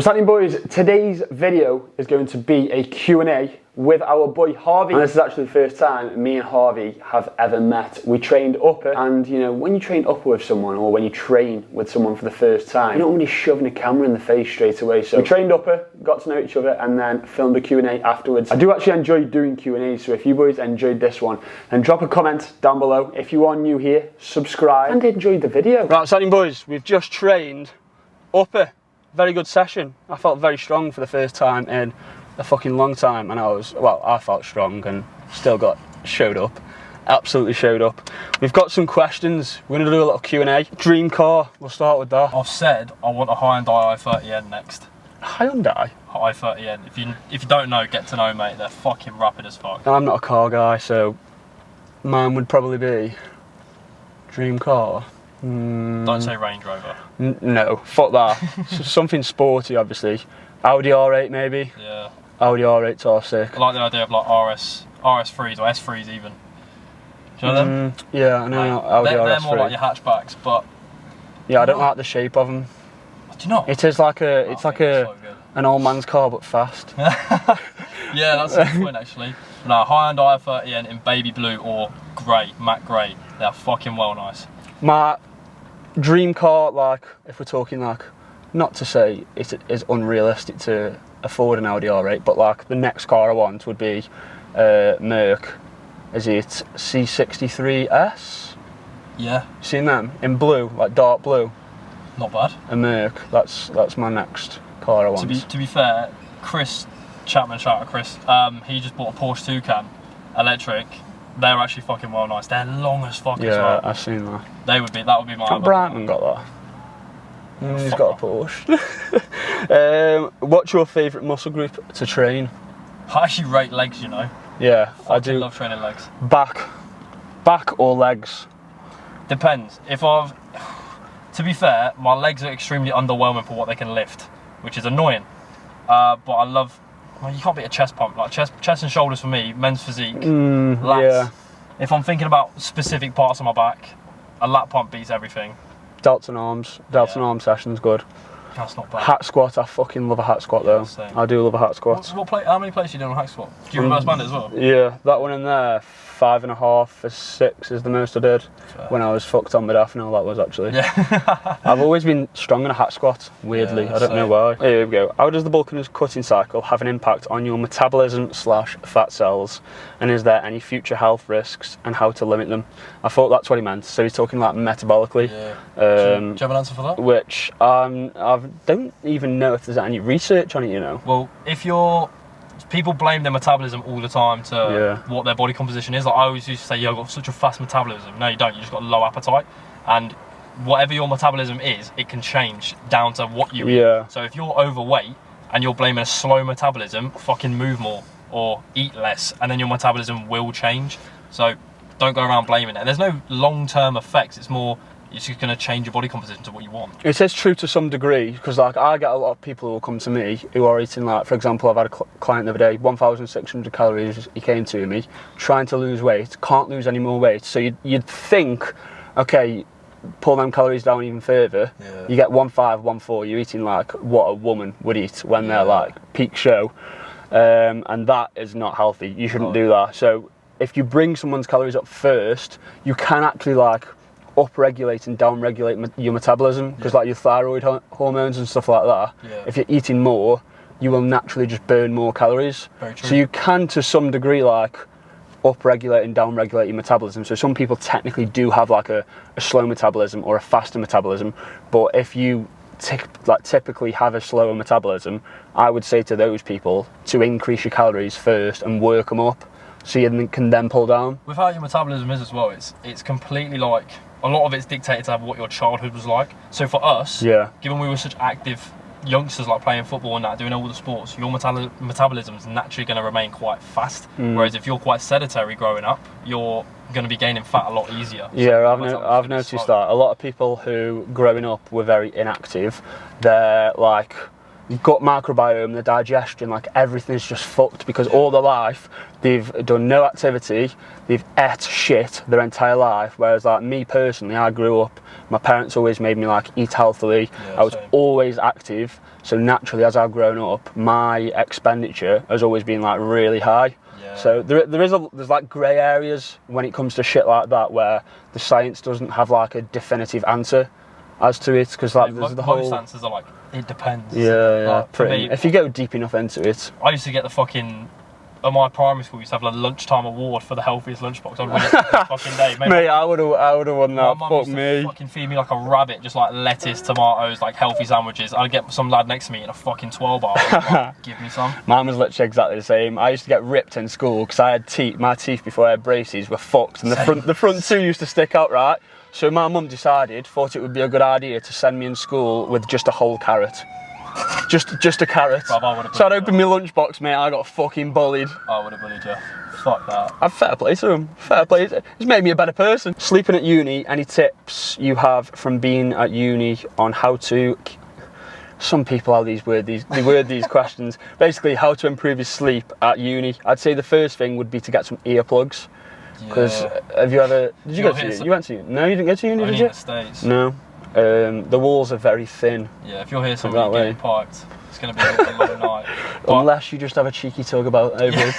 What's happening, boys? Today's video is going to be a Q&A with our boy Harvey. And this is actually the first time me and Harvey have ever met. We trained upper, and you know, when you train upper with someone, or when you train with someone for the first time, you don't want to be shoving a camera in the face straight away. So we trained upper, got to know each other, and then filmed a Q&A afterwards. I do actually enjoy doing Q&As, so if you boys enjoyed this one, then drop a comment down below. If you are new here, subscribe and enjoy the video. Right, what's happening, boys? We've just trained upper. Very good session. I felt very strong for the first time in a fucking long time, and I felt strong and still showed up. Absolutely showed up. We've got some questions. We're gonna do a little Q&A. Dream car, we'll start with that. I've said I want a Hyundai i30N next. Hyundai? i30N. If you don't know, get to know, mate. They're fucking rapid as fuck. I'm not a car guy, so mine would probably be dream car. Don't say Range Rover. No, fuck that. Something sporty, obviously. Audi R8 maybe. Yeah. Audi R8s are sick. I like the idea of like RS3s or S3s even. Do you know them? Yeah, I know. Audi RS3. They're more like your hatchbacks, but yeah, I don't like the shape of them. Do you not? It is like an old man's car, but fast. Yeah, that's a good point actually. No, Hyundai i30N in baby blue or grey, matte grey. They're fucking well nice. My dream car, like, if we're talking like, not to say it is unrealistic to afford an Audi R8, but like the next car I want would be Merc. Is it C63S? Yeah. Seen them in blue, like dark blue? Not bad. A Merc. That's my next car I want. To be fair, Chris Chapman, shout out Chris. He just bought a Porsche Toucan electric. They're actually fucking well nice. They're long as fuck as well. Yeah, I've seen that. That would be my. Brightman got that. He's got a Porsche. What's your favourite muscle group to train? I actually rate legs, you know. Yeah, I do. Love training legs. Back or legs? Depends. To be fair, my legs are extremely underwhelming for what they can lift, which is annoying. But I love. Well, you can't beat a chest pump. Like chest and shoulders for me, men's physique, lats. Yeah. If I'm thinking about specific parts of my back, a lat pump beats everything. Delts and arms. Arm session's good. That's not bad. Hat squat, I fucking love a hat squat though. Same. I do love a hat squat. How many plates are you doing on a hat squat? Do you reverse band it as well? Yeah, that one in there, 5.5 for 6 is the most I did. Fair. When I was fucked on modafinil, that was actually. Yeah. I've always been strong in a hat squat, weirdly. Yeah, I don't know why. Here we go. How does the bulking cutting cycle have an impact on your metabolism/fat cells? And is there any future health risks and how to limit them? I thought that's what he meant. So he's talking like metabolically. Yeah. Do you have an answer for that? Which I don't even know if there's any research on it, you know. Well, people blame their metabolism all the time to what their body composition is. Like I always used to say, "Yo, I've got such a fast metabolism." No, you don't. You just got a low appetite, and whatever your metabolism is, it can change down to what you eat. So if you're overweight and you're blaming a slow metabolism, fucking move more or eat less, and then your metabolism will change. So don't go around blaming it. And there's no long-term effects. It's just going to change your body composition to what you want. It is true to some degree, because like I get a lot of people who will come to me who are eating, like, for example, I've had a client the other day, 1,600 calories. He came to me trying to lose weight, can't lose any more weight. So you'd think, okay, pull them calories down even further. Yeah. You get 1.5, 1.4. You're eating like what a woman would eat when they're like peak show, and that is not healthy. You shouldn't do that. So if you bring someone's calories up first, you can actually like up-regulate and down-regulate your metabolism, because like your thyroid hormones and stuff like that, if you're eating more, you will naturally just burn more calories. Very true. So you can, to some degree, like up-regulate and down-regulate your metabolism. So some people technically do have like a slow metabolism or a faster metabolism, but if you typically have a slower metabolism, I would say to those people to increase your calories first and work them up, so you can then pull down. With how your metabolism is as well, it's completely like, a lot of it's dictated to what your childhood was like. So for us, given we were such active youngsters, like playing football and that, doing all the sports, your metabolism is naturally going to remain quite fast. Whereas if you're quite sedentary growing up, you're going to be gaining fat a lot easier. Yeah, I've noticed that a lot of people who growing up were very inactive, they're like gut microbiome, the digestion, like everything's just fucked because all their life they've done no activity, they've ate shit their entire life. Whereas like me personally, I grew up, my parents always made me like eat healthily. I was always active, so naturally as I've grown up, my expenditure has always been like really high. So there's like grey areas when it comes to shit like that where the science doesn't have like a definitive answer as to it, because like there's the whole... Most answers are like, it depends. Like, pretty me, if you go deep enough into it. I used to get the fucking... At my primary school, we used to have a lunchtime award for the healthiest lunchbox. I'd win it every fucking day. Mate, I would have won that. My mum used to fucking feed me like a rabbit, just like lettuce, tomatoes, like healthy sandwiches. I'd get some lad next to me in a fucking 12 bar. Like, give me some. Mine was literally exactly the same. I used to get ripped in school because I had teeth. My teeth before I had braces were fucked, and the front two used to stick out, right? So my mum thought it would be a good idea to send me in school with just a whole carrot. Just a carrot. So I'd open my lunchbox, mate, I got fucking bullied. I would have bullied you. Fuck that. I've fair play to him. Fair play. It's made me a better person. Sleeping at uni, any tips you have from being at uni on how to... Some people how they word these questions. Basically, how to improve your sleep at uni. I'd say the first thing would be to get some earplugs. Because have you ever... Did you go to uni? You went to uni? No, you didn't go to uni, did you? In the States. No. The walls are very thin. Yeah, if you'll hear somebody getting piped, it's going to be a long night. Unless you just have a cheeky tug about over it.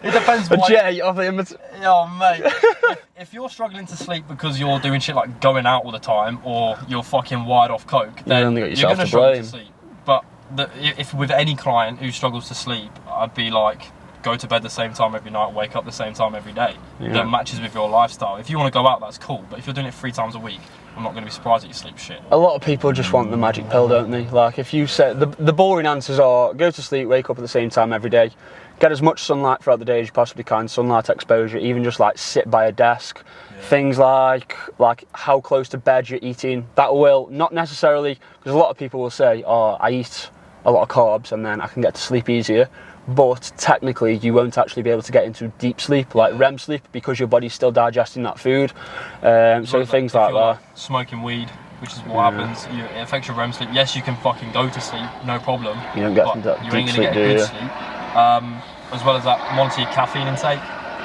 It depends. A J of the Oh, mate. If you're struggling to sleep because you're doing shit like going out all the time, or you're fucking wired off coke, then you're going to struggle to sleep. But if with any client who struggles to sleep, I'd be like, go to bed the same time every night, wake up the same time every day. That matches with your lifestyle. If you want to go out, that's cool. But if you're doing it 3 times a week, I'm not going to be surprised that you sleep shit. A lot of people just want the magic pill, don't they? Like, if you said the boring answers are go to sleep, wake up at the same time every day, get as much sunlight throughout the day as you possibly can, sunlight exposure, even just like sit by a desk. Things like how close to bed you're eating. That will not necessarily, because a lot of people will say, oh, I eat a lot of carbs and then I can get to sleep easier. But technically you won't actually be able to get into deep sleep, like REM sleep, because your body's still digesting that food. So things like that. Smoking weed, which is what happens, it affects your REM sleep. Yes, you can fucking go to sleep, no problem. You don't get into you ain't going to get good sleep. As well as that, monitor your caffeine intake.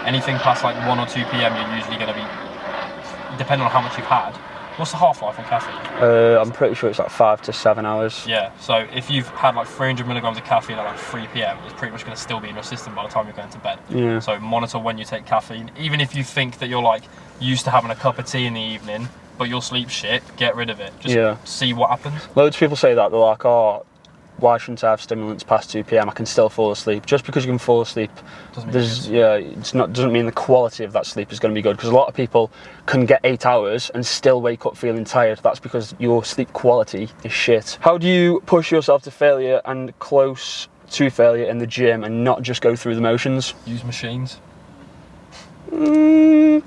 Anything past like 1 or 2 p.m, you're usually going to be, depending on how much you've had. What's the half-life on caffeine? I'm pretty sure it's like 5 to 7 hours. Yeah, so if you've had like 300 milligrams of caffeine at like 3 p.m, it's pretty much going to still be in your system by the time you're going to bed. Yeah. So monitor when you take caffeine. Even if you think that you're like used to having a cup of tea in the evening, but you'll sleep shit, get rid of it. Just see what happens. Loads of people say that, they're like, oh, why shouldn't I have stimulants past 2 p.m? I can still fall asleep. Just because you can fall asleep, doesn't mean the quality of that sleep is going to be good. Because a lot of people can get 8 hours and still wake up feeling tired. That's because your sleep quality is shit. How do you push yourself to failure and close to failure in the gym and not just go through the motions? Use machines. You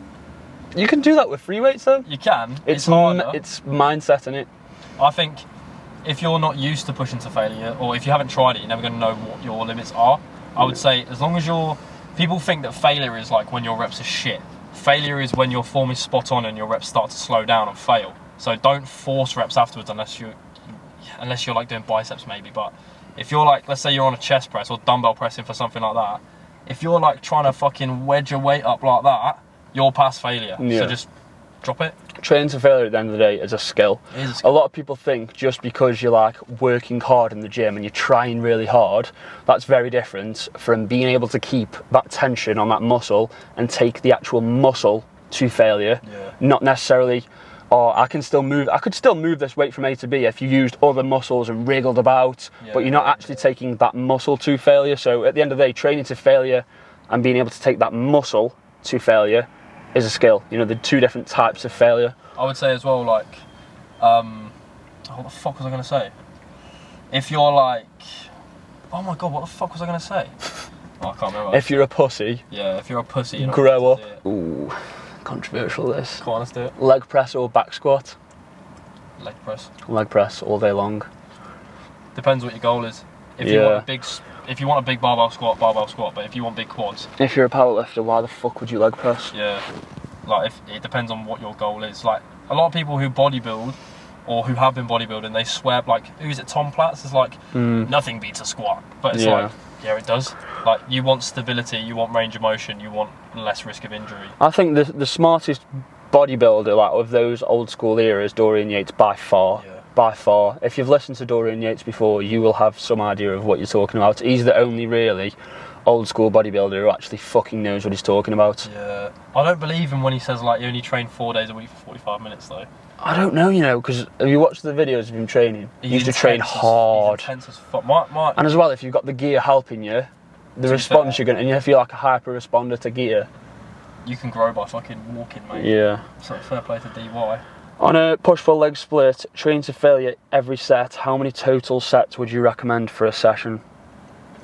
can do that with free weights though. You can. It's mindset, innit? I think if you're not used to pushing to failure, or if you haven't tried it, you're never going to know what your limits are. I would say as long as people think that failure is like when your reps are shit. Failure is when your form is spot on and your reps start to slow down and fail. So don't force reps afterwards unless you're like doing biceps maybe. But if you're like, let's say you're on a chest press or dumbbell pressing for something like that, if you're like trying to fucking wedge your weight up like that, you're past failure. Yeah. So just drop it. Training to failure at the end of the day is a skill. It is a skill. A lot of people think just because you're like working hard in the gym and you're trying really hard, that's very different from being able to keep that tension on that muscle and take the actual muscle to failure. Not necessarily, I could still move this weight from A to B if you used other muscles and wriggled about, but you're not actually taking that muscle to failure. So at the end of the day, training to failure and being able to take that muscle to failure is a skill. You know, the 2 different types of failure. I would say as well, like, what the fuck was I going to say? If you're like, oh my god, what the fuck was I going to say? Oh, I can't remember. If you're a pussy. Yeah, if you're a pussy, you're not grow up. Ooh, controversial this. Come on, let's do it. Leg press or back squat? Leg press. Leg press all day long. Depends what your goal is. If you want a big barbell squat, but if you want big quads. If you're a powerlifter, why the fuck would you leg press? Yeah, like it depends on what your goal is. Like a lot of people who bodybuild or who have been bodybuilding, they swear, like, who's it, Tom Platz is like, nothing beats a squat. But it's like, yeah, it does. Like, you want stability, you want range of motion, you want less risk of injury. I think the smartest bodybuilder, like, of those old school eras, Dorian Yates, by far. Yeah. By far. If you've listened to Dorian Yates before, you will have some idea of what you're talking about. He's the only really old school bodybuilder who actually fucking knows what he's talking about. Yeah. I don't believe him when he says, like, you only train 4 days a week for 45 minutes, though. I don't know, you know, because have you watched the videos of him training? He used to train hard. He's intense as fuck. And as well, if you've got the gear helping you, the response you're going to, and if you're like a hyper responder to gear, you can grow by fucking walking, mate. Yeah. So fair play to DY. On a push-pull leg split, train to failure every set, how many total sets would you recommend for a session?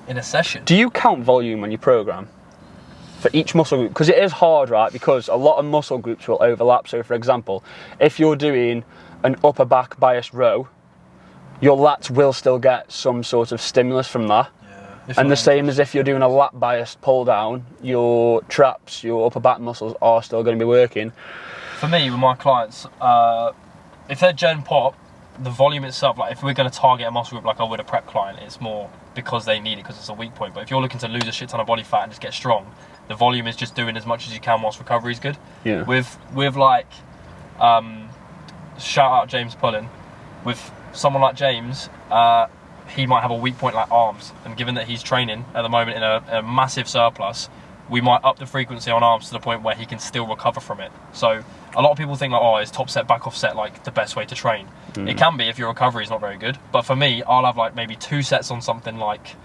In a session? Do you count volume on your program? For each muscle group? Because it is hard, right? Because a lot of muscle groups will overlap. So, for example, if you're doing an upper back biased row, your lats will still get some sort of stimulus from that. Yeah. And the same as if you're doing a lat biased pull down, your traps, your upper back muscles are still going to be working. For me, with my clients, if they're gen pop, the volume itself, like if we're going to target a muscle group like I would a prep client, it's more because they need it, because it's a weak point. But if you're looking to lose a shit ton of body fat and just get strong, the volume is just doing as much as you can whilst recovery is good. Yeah. With like, shout out James Pullen, with someone like James, he might have a weak point like arms, and given that he's training at the moment in a massive surplus, we might up the frequency on arms to the point where he can still recover from it. So a lot of people think like, oh, is top set, back off set like the best way to train? It can be if your recovery is not very good, but for me, I'll have like maybe 2 sets on something like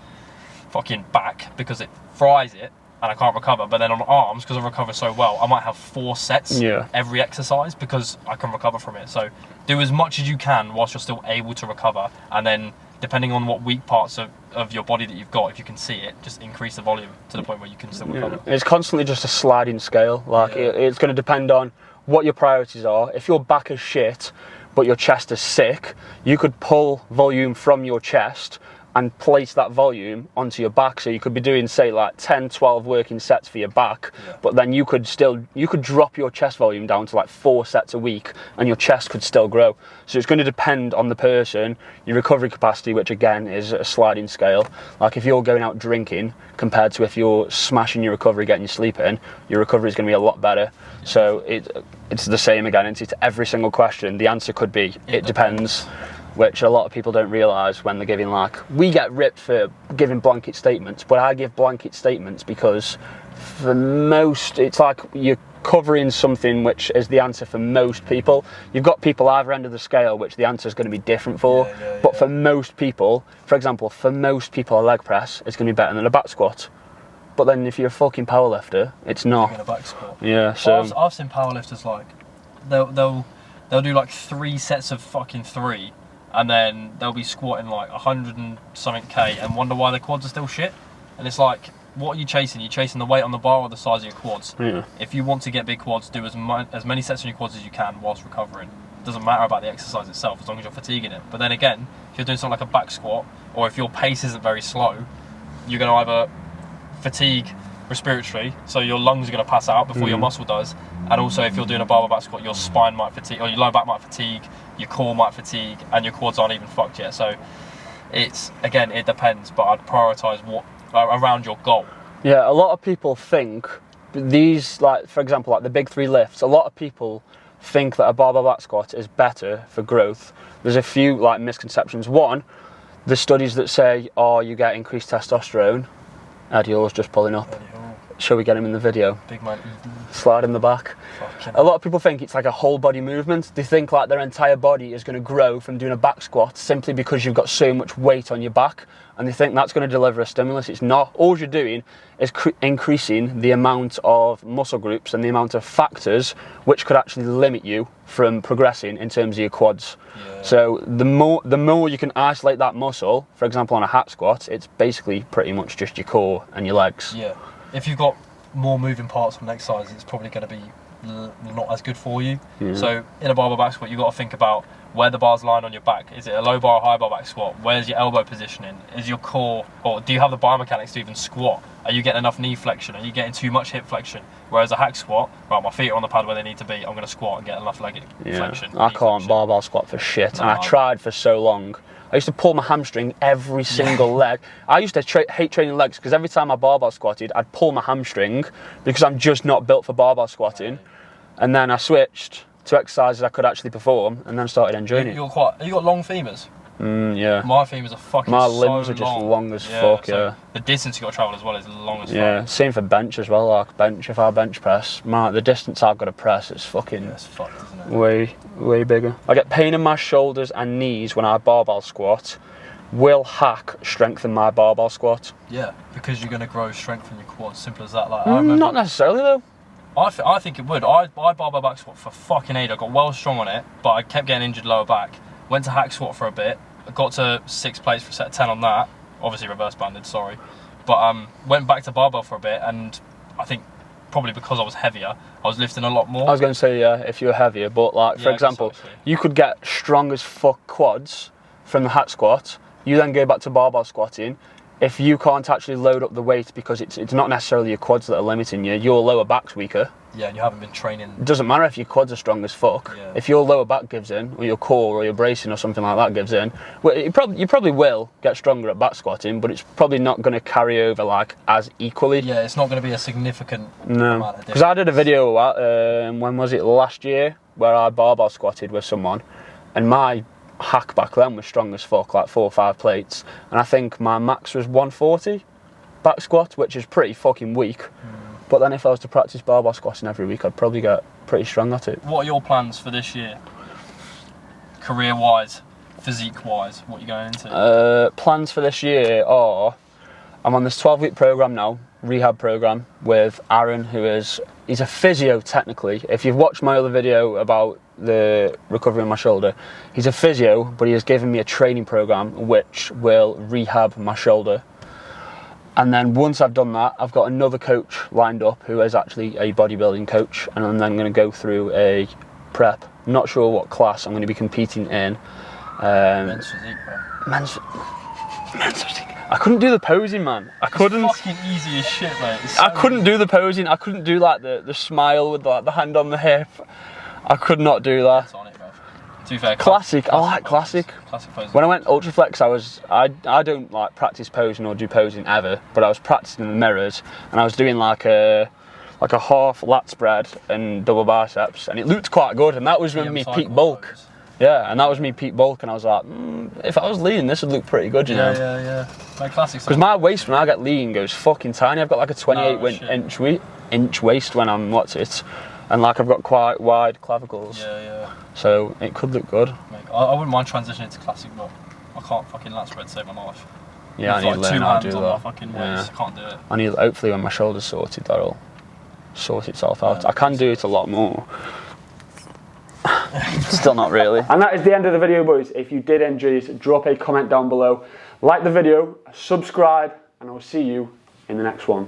fucking back because it fries it and I can't recover, but then on arms, because I recover so well, I might have 4 sets every exercise because I can recover from it. So do as much as you can whilst you're still able to recover, and then depending on what weak parts of your body that you've got, if you can see it, just increase the volume to the point where you can still recover. It's constantly just a sliding scale. Like it's going to depend on what your priorities are. If your back is shit but your chest is sick, you could pull volume from your chest and place that volume onto your back. So you could be doing, say, like 10, 12 working sets for your back, but then you could drop your chest volume down to like 4 sets a week and your chest could still grow. So it's going to depend on the person, your recovery capacity, which again is a sliding scale. Like if you're going out drinking compared to if you're smashing your recovery, getting your sleep in, your recovery is going to be a lot better. So it's the same again. It's every single question. The answer could be, it depends. Which a lot of people don't realise when they're giving, like, we get ripped for giving blanket statements, but I give blanket statements because for most, it's like you're covering something which is the answer for most people. You've got people either end of the scale which the answer is going to be different for, but for most people, for example, for most people a leg press is going to be better than a back squat. But then if you're a fucking powerlifter, it's not. You're in a back squat. Yeah, so... Well, I've seen powerlifters, like, they'll do like 3 sets of fucking 3, and then they'll be squatting like 100 and something K and wonder why their quads are still shit. And it's like, what are you chasing? You're chasing the weight on the bar or the size of your quads? Yeah. If you want to get big quads, do as many sets on your quads as you can whilst recovering. It doesn't matter about the exercise itself as long as you're fatiguing it. But then again, if you're doing something like a back squat, or if your pace isn't very slow, you're going to either fatigue respiratory, so your lungs are going to pass out before your muscle does, and also if you're doing a barbell back squat, your spine might fatigue, or your lower back might fatigue, your core might fatigue, and your quads aren't even fucked yet. So it's, again, it depends, but I'd prioritise what around your goal. Yeah, a lot of people think these, like, for example, like the big 3 lifts, a lot of people think that a barbell back squat is better for growth. There's a few like misconceptions. One, the studies that say, oh, you get increased testosterone. Eddie Hall's just pulling up. Shall we get him in the video? Big man. Slide in the back. A lot of people think it's like a whole body movement. They think like their entire body is going to grow from doing a back squat simply because you've got so much weight on your back, and they think that's going to deliver a stimulus. It's not. All you're doing is increasing the amount of muscle groups and the amount of factors which could actually limit you from progressing in terms of your quads. Yeah. So the more you can isolate that muscle, for example on a hack squat, it's basically pretty much just your core and your legs. Yeah. If you've got more moving parts from an exercise, it's probably going to be not as good for you. Yeah. So in a barbell back squat, you've got to think about where the bar's lying on your back. Is it a low bar or high bar back squat? Where's your elbow positioning? Is your core, or do you have the biomechanics to even squat? Are you getting enough knee flexion? Are you getting too much hip flexion? Whereas a hack squat, right, my feet are on the pad where they need to be, I'm going to squat and get enough leg flexion. I can't barbell squat for shit, and I tried for so long. I used to pull my hamstring every single leg. I used to hate training legs because every time I barbell squatted, I'd pull my hamstring because I'm just not built for barbell squatting. And then I switched to exercises I could actually perform, and then started enjoying it. You got long femurs? Yeah. My femurs are fucking My limbs are just long, long as fuck, so the distance you got to travel as well is long as fuck. Yeah, same for bench as well. Like bench, if I bench press, the distance I've got to press is fucking it's fucked, isn't it? way bigger. I get pain in my shoulders and knees when I barbell squat. Will hack strengthen my barbell squat? Yeah, because you're going to grow strength in your quads. Simple as that. Like not necessarily though. I think it would. I barbell back squat for fucking aid. I got well strong on it, but I kept getting injured lower back. Went to hack squat for a bit. I got to 6 plates for a set of 10 on that. Obviously reverse banded, sorry. But went back to barbell for a bit, and I think probably because I was heavier, I was lifting a lot more. I was going to say, yeah, if you're heavier, but like, for example, you could get strong as fuck quads from the hack squat. You then go back to barbell squatting. If you can't actually load up the weight because it's not necessarily your quads that are limiting you, your lower back's weaker. Yeah, and you haven't been training. It doesn't matter if your quads are strong as fuck. Yeah. If your lower back gives in, or your core, or your bracing, or something like that gives in, well, you probably will get stronger at back squatting, but it's probably not going to carry over like as equally. Yeah, it's not going to be a significant amount of difference. Because I did a video, when was it, last year, where I barbell squatted with someone, and my hack back then was strong as fuck, like 4 or 5 plates, and I think my max was 140 back squat, which is pretty fucking weak. But then if I was to practice barbell squatting every week, I'd probably get pretty strong at it. What are your plans for this year? Career-wise, physique-wise, what are you going into? Plans for this year are, I'm on this 12-week program now, rehab program, with Aaron, he's a physio technically. If you've watched my other video about the recovery on my shoulder, he's a physio, but he has given me a training program which will rehab my shoulder. And then once I've done that, I've got another coach lined up who is actually a bodybuilding coach, and I'm then going to go through a prep. I'm not sure what class I'm going to be competing in. Men's physique, bro. Men's physique. I couldn't do the posing, man. I couldn't. It's fucking easy as shit, mate. I couldn't do the posing. I couldn't do like the smile with like the hand on the hip. I could not do that. That's on it, bro. To be fair, classic. I like classic. Classic posing. When I went Ultraflex, I don't like practice posing or do posing ever, but I was practicing in the mirrors, and I was doing like a half lat spread and double biceps, and it looked quite good. And that was with me peak bulk. Pose. Yeah, and that was me peak bulk, and I was like, if I was lean, this would look pretty good, you know. Yeah. My classic. Because my waist when I get lean goes fucking tiny. I've got like a 28 inch waist when I'm and like I've got quite wide clavicles. Yeah. So it could look good. Mate, I wouldn't mind transitioning to classic, but I can't fucking lat spread to save my life. Yeah, I need to learn how to do that. My fucking waist. I can't do it. I need, hopefully when my shoulder's sorted, that'll sort itself out. I can do it a lot more. Still not really. And that is the end of the video, boys. If you did enjoy this, drop a comment down below, like the video, subscribe, and I will see you in the next one.